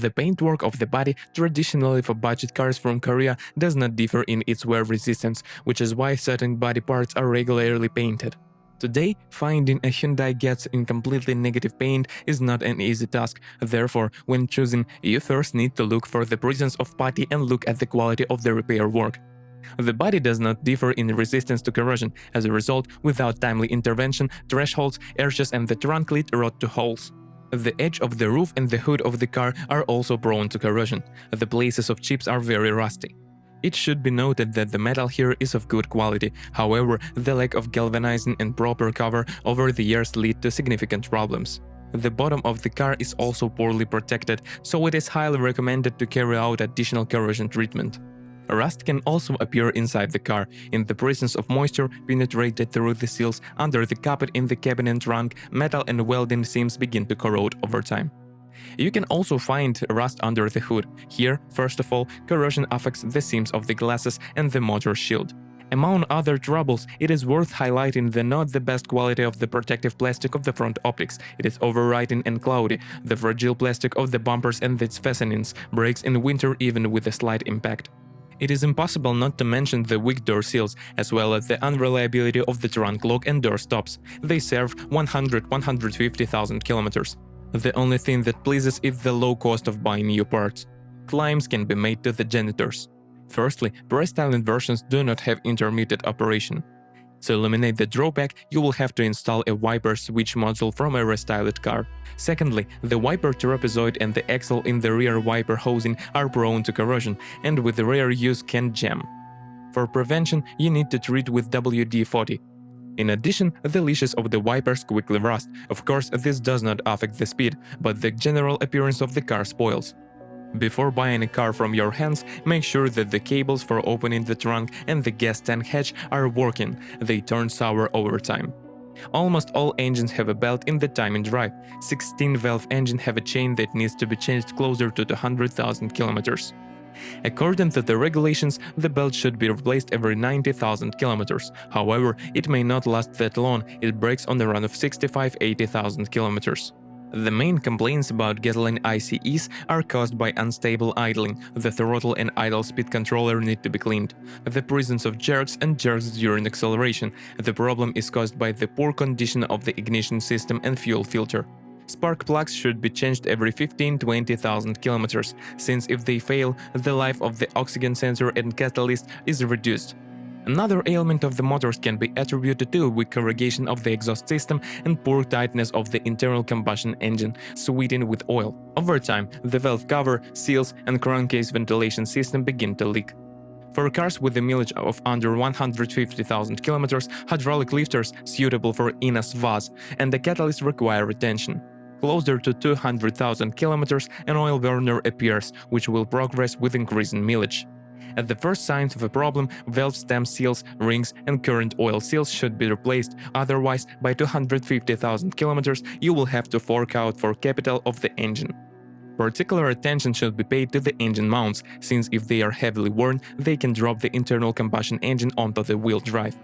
The paintwork of the body, traditionally for budget cars from Korea, does not differ in its wear resistance, which is why certain body parts are regularly painted. Today, finding a Hyundai Getz in completely negative paint is not an easy task, therefore, when choosing, you first need to look for the presence of putty and look at the quality of the repair work. The body does not differ in resistance to corrosion. As a result, without timely intervention, thresholds, arches and the trunk lid rot to holes. The edge of the roof and the hood of the car are also prone to corrosion. The places of chips are very rusty. It should be noted that the metal here is of good quality, however, the lack of galvanizing and proper cover over the years lead to significant problems. The bottom of the car is also poorly protected, so it is highly recommended to carry out additional corrosion treatment. Rust can also appear inside the car, in the presence of moisture penetrated through the seals under the carpet in the cabin and trunk, metal and welding seams begin to corrode over time. You can also find rust under the hood. Here, first of all, corrosion affects the seams of the glasses and the motor shield. Among other troubles, it is worth highlighting the not the best quality of the protective plastic of the front optics. It is overwriting and cloudy. The fragile plastic of the bumpers and its fastenings breaks in winter even with a slight impact. It is impossible not to mention the weak door seals, as well as the unreliability of the trunk lock and door stops. They serve 100–150,000 kilometers. The only thing that pleases is the low cost of buying new parts. Claims can be made to the janitors. Firstly, pre-styled versions do not have intermittent operation. To eliminate the drawback, you will have to install a wiper switch module from a restyled car. Secondly, the wiper trapezoid and the axle in the rear wiper housing are prone to corrosion, and with the rare use can jam. For prevention, you need to treat with WD-40. In addition, the leashes of the wipers quickly rust. Of course, this does not affect the speed, but the general appearance of the car spoils. Before buying a car from your hands, make sure that the cables for opening the trunk and the gas tank hatch are working. They turn sour over time. Almost all engines have a belt in the timing drive. 16-valve engine have a chain that needs to be changed closer to 200,000 kilometers. According to the regulations, the belt should be replaced every 90,000 kilometers. However, it may not last that long. It breaks on a run of 65–80,000 kilometers. The main complaints about gasoline ICEs are caused by unstable idling. The throttle and idle speed controller need to be cleaned. The presence of jerks and jerks during acceleration. The problem is caused by the poor condition of the ignition system and fuel filter. Spark plugs should be changed every 15–20,000 kilometers, since if they fail, the life of the oxygen sensor and catalyst is reduced. Another ailment of the motors can be attributed to weak corrugation of the exhaust system and poor tightness of the internal combustion engine, sweetened with oil. Over time, the valve cover, seals, and crankcase ventilation system begin to leak. For cars with a mileage of under 150,000 kilometers, hydraulic lifters suitable for INAS VAZ and the catalyst require attention. Closer to 200,000 kilometers, an oil burner appears, which will progress with increasing mileage. At the first signs of a problem, valve stem seals, rings, and current oil seals should be replaced, otherwise, by 250,000 kilometers, you will have to fork out for capital of the engine. Particular attention should be paid to the engine mounts, since if they are heavily worn, they can drop the internal combustion engine onto the wheel drive.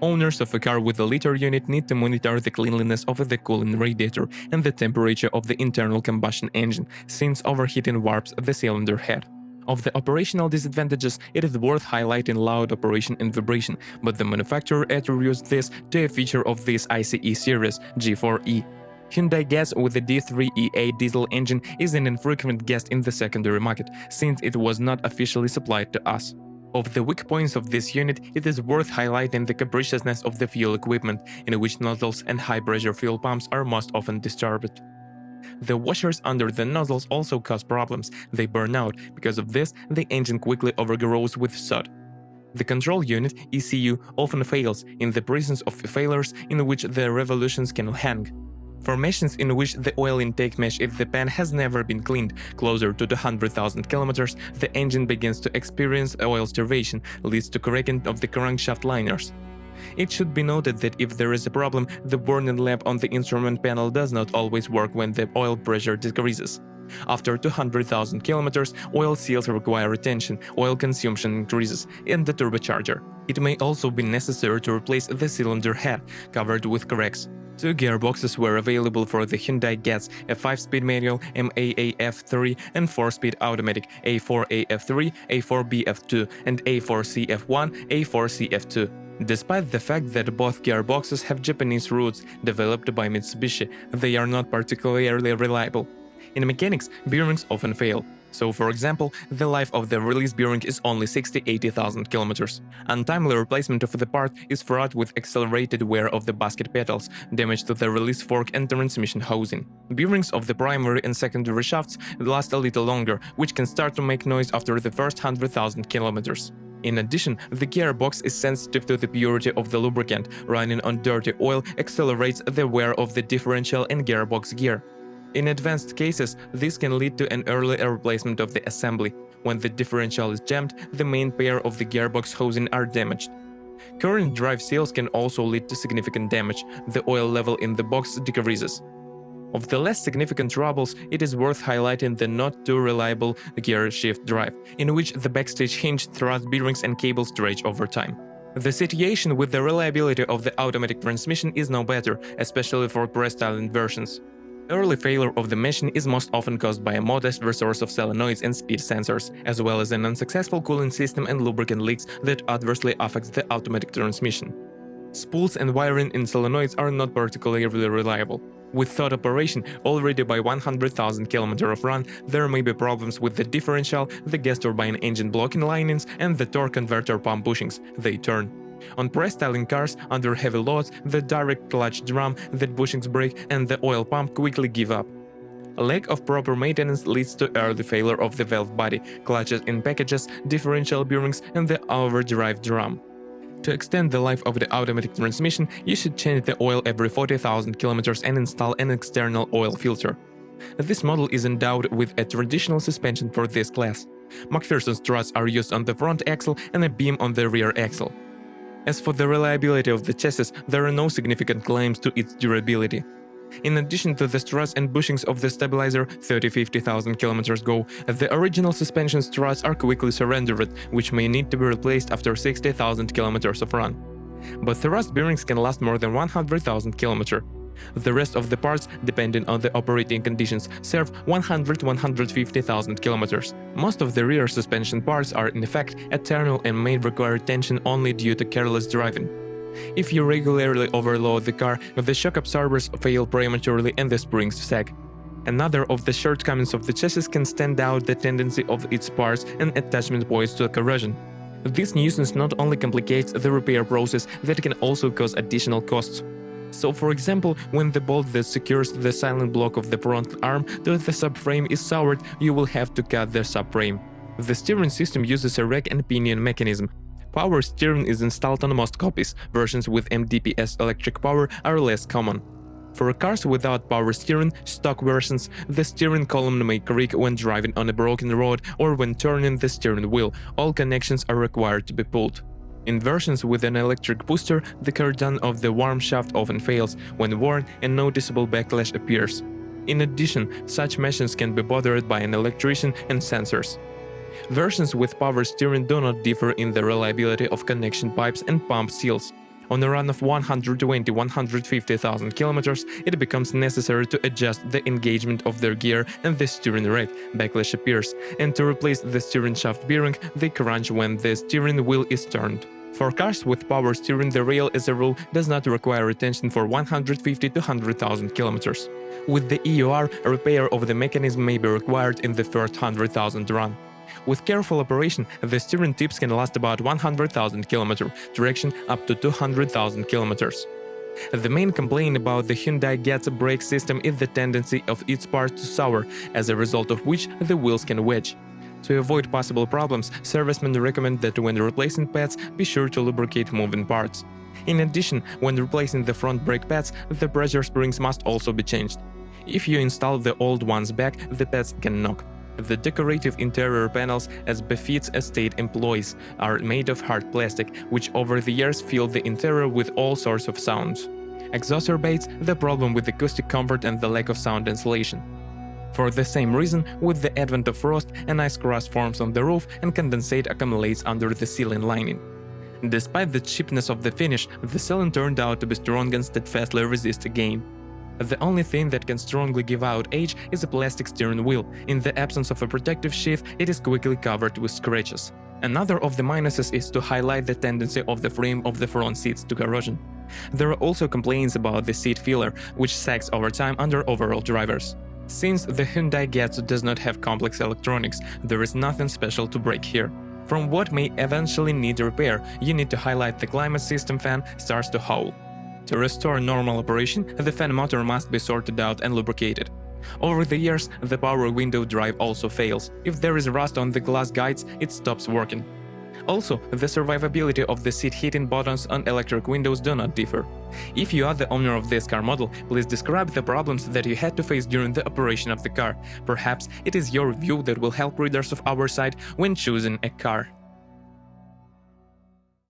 Owners of a car with a liter unit need to monitor the cleanliness of the cooling radiator and the temperature of the internal combustion engine, since overheating warps the cylinder head. Of the operational disadvantages, it is worth highlighting loud operation and vibration, but the manufacturer attributes this to a feature of this ICE series, G4E. Hyundai Getz with the D3E8 diesel engine is an infrequent guest in the secondary market, since it was not officially supplied to us. Of the weak points of this unit, it is worth highlighting the capriciousness of the fuel equipment, in which nozzles and high-pressure fuel pumps are most often disturbed. The washers under the nozzles also cause problems. They burn out. Because of this, the engine quickly overgrows with soot. The control unit, ECU, often fails in the presence of failures in which the revolutions can hang. For machines in which the oil intake mesh in the pan has never been cleaned, closer to 200,000 kilometers, the engine begins to experience oil starvation, leads to cracking of the crankshaft liners. It should be noted that if there is a problem, the warning lamp on the instrument panel does not always work when the oil pressure decreases. After 200,000 kilometers, oil seals require attention, oil consumption increases, and the turbocharger. It may also be necessary to replace the cylinder head, covered with cracks. Two gearboxes were available for the Hyundai Getz, a 5-speed manual MAAF3 and 4-speed automatic A4AF3, A4BF2, and A4CF1, A4CF2. Despite the fact that both gearboxes have Japanese roots developed by Mitsubishi, they are not particularly reliable. In mechanics, bearings often fail. So, for example, the life of the release bearing is only 60–80,000 kilometers. Untimely replacement of the part is fraught with accelerated wear of the basket pedals, damage to the release fork and transmission housing. Bearings of the primary and secondary shafts last a little longer, which can start to make noise after the first 100,000 kilometers. In addition, the gearbox is sensitive to the purity of the lubricant. Running on dirty oil accelerates the wear of the differential and gearbox gear. In advanced cases, this can lead to an early replacement of the assembly. When the differential is jammed, the main pair of the gearbox housing are damaged. Current drive seals can also lead to significant damage. The oil level in the box decreases. Of the less significant troubles, it is worth highlighting the not too reliable gear shift drive, in which the backstage hinge thrust bearings and cables stretch over time. The situation with the reliability of the automatic transmission is no better, especially for pre-styling versions. Early failure of the machine is most often caused by a modest resource of solenoids and speed sensors, as well as an unsuccessful cooling system and lubricant leaks that adversely affects the automatic transmission. Spools and wiring in solenoids are not particularly reliable. With thought operation already by 100,000 km of run, there may be problems with the differential, the gas turbine engine blocking linings, and the torque converter pump bushings. They turn. On pre-styling cars under heavy loads, the direct clutch drum, the bushings break, and the oil pump quickly give up. A lack of proper maintenance leads to early failure of the valve body, clutches in packages, differential bearings, and the overdrive drum. To extend the life of the automatic transmission, you should change the oil every 40,000 km and install an external oil filter. This model is endowed with a traditional suspension for this class. McPherson struts are used on the front axle and a beam on the rear axle. As for the reliability of the chassis, there are no significant claims to its durability. In addition to the struts and bushings of the stabilizer 30–50,000 km go, the original suspension struts are quickly surrendered, which may need to be replaced after 60,000 km of run. But thrust bearings can last more than 100,000 km. The rest of the parts, depending on the operating conditions, serve 100–150,000 km. Most of the rear suspension parts are in fact eternal and may require attention only due to careless driving. If you regularly overload the car, the shock absorbers fail prematurely and the springs sag. Another of the shortcomings of the chassis can stand out the tendency of its parts and attachment points to corrosion. This nuisance not only complicates the repair process, that can also cause additional costs. So, for example, when the bolt that secures the silent block of the front arm to the subframe is soured, you will have to cut the subframe. The steering system uses a rack and pinion mechanism. Power steering is installed on most copies. Versions with MDPS electric power are less common. For cars without power steering, stock versions, the steering column may creak when driving on a broken road or when turning the steering wheel. All connections are required to be pulled. In versions with an electric booster, the cardan of the worm shaft often fails. When worn, a noticeable backlash appears. In addition, such machines can be bothered by an electrician and sensors. Versions with power steering do not differ in the reliability of connection pipes and pump seals. On a run of 120–150,000 km, it becomes necessary to adjust the engagement of their gear and the steering rack. Backlash appears, and to replace the steering shaft bearing, they crunch when the steering wheel is turned. For cars with power steering, the rail as a rule does not require attention for 150–100,000 km. With the EUR, a repair of the mechanism may be required in the first 100,000 run. With careful operation, the steering tips can last about 100,000 km, traction up to 200,000 km. The main complaint about the Hyundai Getz brake system is the tendency of its parts to sour, as a result of which the wheels can wedge. To avoid possible problems, servicemen recommend that when replacing pads, be sure to lubricate moving parts. In addition, when replacing the front brake pads, the pressure springs must also be changed. If you install the old ones back, the pads can knock. The decorative interior panels, as befits estate employees, are made of hard plastic, which over the years fill the interior with all sorts of sounds. Exacerbates the problem with acoustic comfort and the lack of sound insulation. For the same reason, with the advent of frost, an ice crust forms on the roof and condensate accumulates under the ceiling lining. Despite the cheapness of the finish, the cylinder turned out to be strong and steadfastly resist again. The only thing that can strongly give out age is a plastic steering wheel. In the absence of a protective sheath, it is quickly covered with scratches. Another of the minuses is to highlight the tendency of the frame of the front seats to corrosion. There are also complaints about the seat filler, which sags over time under overall drivers. Since the Hyundai Getz does not have complex electronics, there is nothing special to break here. From what may eventually need repair, you need to highlight the climate system fan starts to howl. To restore normal operation, the fan motor must be sorted out and lubricated. Over the years, the power window drive also fails. If there is rust on the glass guides, it stops working. Also, the survivability of the seat heating buttons on electric windows do not differ. If you are the owner of this car model, please describe the problems that you had to face during the operation of the car. Perhaps it is your review that will help readers of our site when choosing a car.